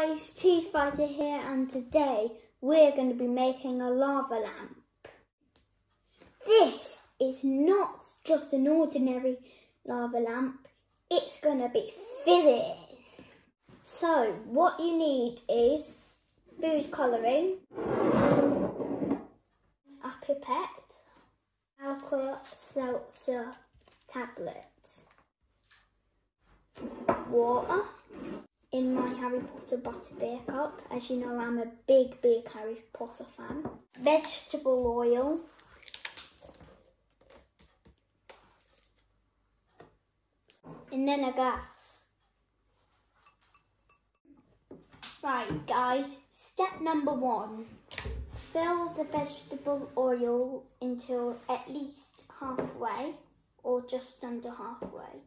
guys, Cheese Fighter here, and today we're going to be making a lava lamp. This is not just an ordinary lava lamp, it's going to be fizzy. So what you need is food colouring, a pipette, Alka-Seltzer tablets, water. In my Harry Potter butterbeer cup, as you know I'm a big Harry Potter fan. Vegetable oil. And then a glass. Right guys, step number 1. Fill the vegetable oil until at least halfway or just under halfway.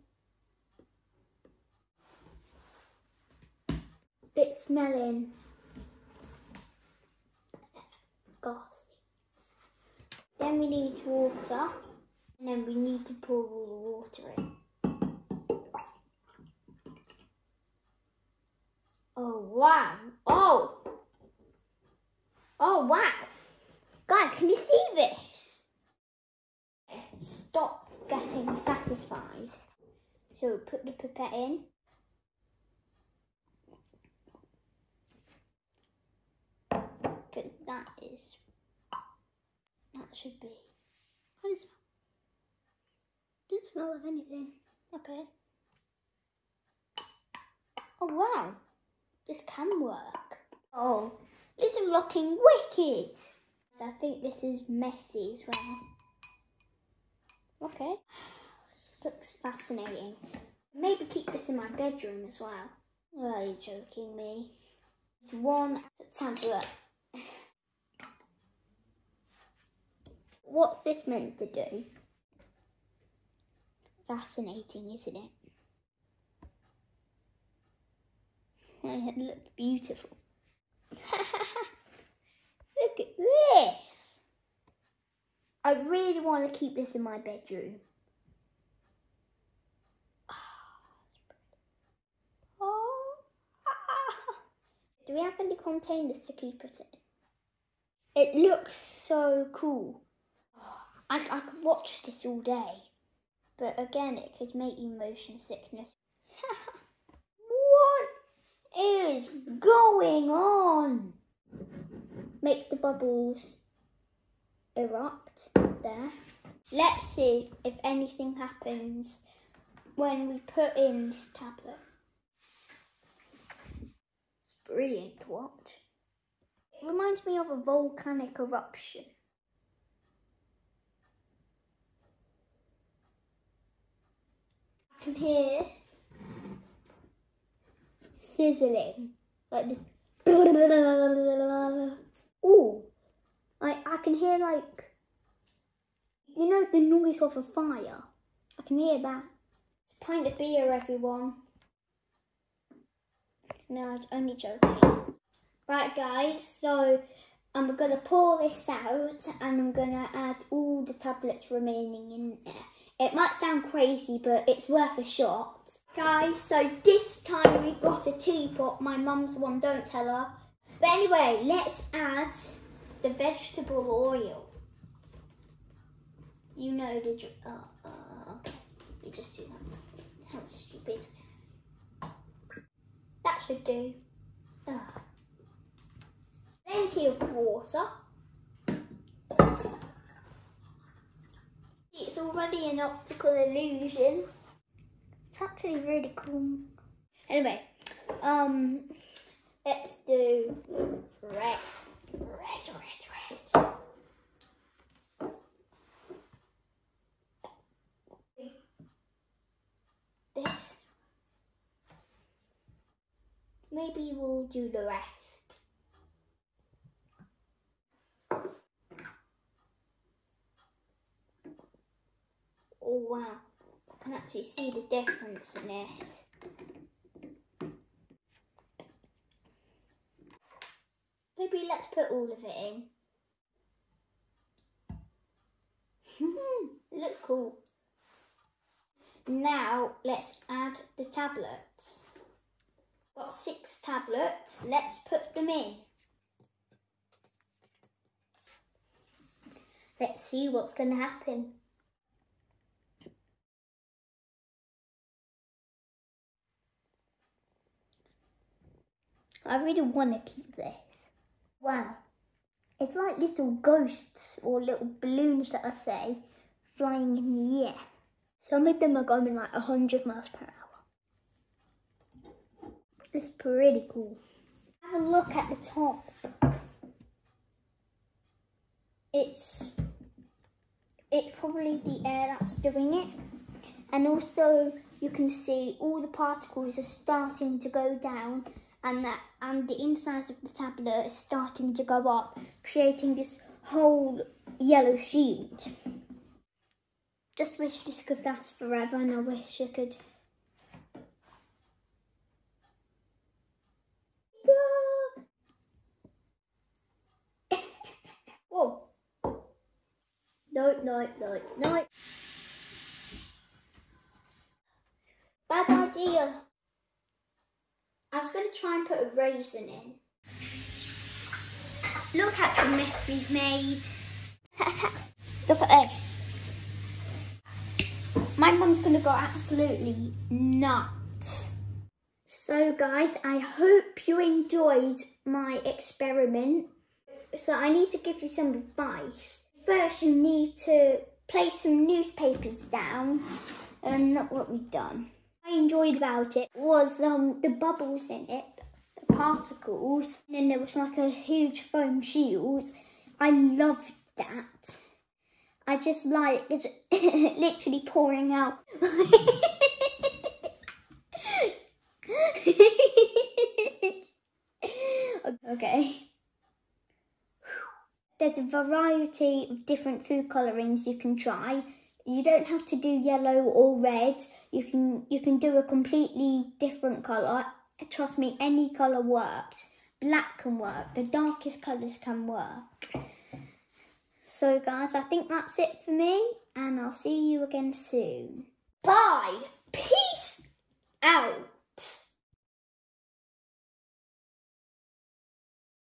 It's smelling gassy. Then we need water, and then we need to pour all the water in. Oh wow! Oh wow! Guys, can you see this? Stop getting satisfied. So put the pipette in. Because that should be. How does it smell? Doesn't smell of anything. Okay. Oh wow, this can work. Oh, this is looking wicked. I think this is messy as well. Okay. This looks fascinating. Maybe keep this in my bedroom as well. Oh, are you joking me? It's one tablet. What's this meant to do? Fascinating, isn't it? It looks beautiful. Look at this! I really want to keep this in my bedroom. Do we have any containers to keep it in? It looks so cool. I could watch this all day, but again, it could make you motion sickness. What is going on? Make the bubbles erupt there. Let's see if anything happens when we put in this tablet. It's brilliant to watch. It reminds me of a volcanic eruption. I can hear sizzling like this. Ooh, I can hear like, you know, the noise of a fire. I can hear that. It's a pint of beer, everyone. No, I was only joking. Right guys, so I'm going to pour this out and I'm going to add all the tablets remaining in there. It might sound crazy, but it's worth a shot. Guys, so this time we got a teapot. My mum's one, don't tell her. But anyway, let's add the vegetable oil. You know the... okay, we just do that. How stupid. That should do. Plenty of water. It's already an optical illusion. It's actually really cool. Anyway, let's do red. This. Maybe we'll do the rest. Oh wow, I can actually see the difference in this. Maybe let's put all of it in. It looks cool. Now let's add the tablets. Got 6 tablets. Let's put them in. Let's see what's going to happen. I really want to keep this. Wow. It's like little ghosts or little balloons that I say flying in the air. Some of them are going like 100 miles per hour. It's pretty cool. Have a look at the top. It's probably the air that's doing it. And also you can see all the particles are starting to go down, and the inside of the tablet is starting to go up, creating this whole yellow shield. Just wish this could last forever, and I wish I could. Whoa. No. Bad idea. I was going to try and put a raisin in. Look at the mess we've made. Look at this. My mum's going to go absolutely nuts. So guys, I hope you enjoyed my experiment. So I need to give you some advice. First, you need to place some newspapers down, and not what we've done. What I enjoyed about it was the bubbles in it, the particles, and then there was like a huge foam shield. I loved that. I just like it's literally pouring out. Okay. There's a variety of different food colourings you can try. You don't have to do yellow or red. You can do a completely different colour. Trust me, any colour works. Black can work. The darkest colours can work. So guys, I think that's it for me, and I'll see you again soon. Bye. Peace out.